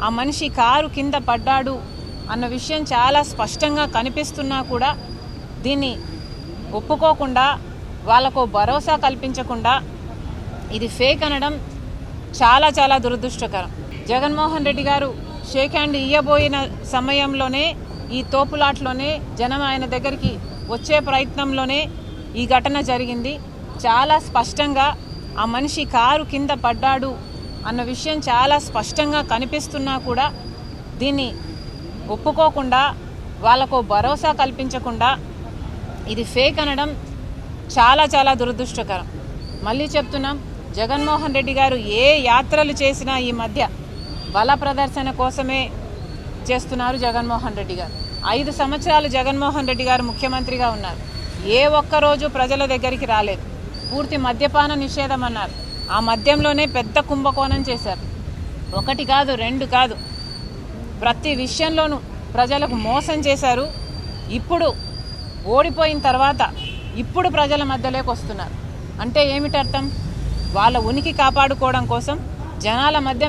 ఆ మనిషి కారు కింద పడ్డాడు అన్న విషయం చాలా స్పష్టంగా కనిపిస్తున్నా కూడా దీన్ని ఒప్పుకోకుండా వాళ్ళకు భరోసా కల్పించకుండా ఇది ఫేక్ అనడం చాలా చాలా దురదృష్టకరం. జగన్మోహన్ రెడ్డి గారు షేక్ హ్యాండ్ ఇయ్యబోయిన సమయంలోనే ఈ తోపులాట్లోనే జనం ఆయన దగ్గరికి వచ్చే ప్రయత్నంలోనే ఈ ఘటన జరిగింది. చాలా స్పష్టంగా ఆ మనిషి కారు కింద పడ్డాడు అన్న విషయం చాలా స్పష్టంగా కనిపిస్తున్నా కూడా దీన్ని ఒప్పుకోకుండా వాళ్ళకు భరోసా కల్పించకుండా ఇది ఫేక్ అనడం చాలా చాలా దురదృష్టకరం. మళ్ళీ చెప్తున్నాం, జగన్మోహన్ రెడ్డి గారు ఏ యాత్రలు చేసినా ఈ మధ్య బల ప్రదర్శన కోసమే చేస్తున్నారు. జగన్మోహన్ రెడ్డి గారు 5 సంవత్సరాలు జగన్మోహన్ రెడ్డి గారు ముఖ్యమంత్రిగా ఉన్నారు. ఏ ఒక్కరోజు ప్రజల దగ్గరికి రాలేదు. పూర్తి మద్యపాన నిషేధం అన్నారు. ఆ మద్యంలోనే పెద్ద కుంభకోణం చేశారు. 1 కాదు 2 కాదు, ప్రతి విషయంలోనూ ప్రజలకు మోసం చేశారు. ఇప్పుడు ఓడిపోయిన తర్వాత ఇప్పుడు ప్రజల మధ్యలోకి వస్తున్నారు. అంటే ఏమిటి అర్థం? వాళ్ళ ఉనికి కాపాడుకోవడం కోసం జనాల మధ్య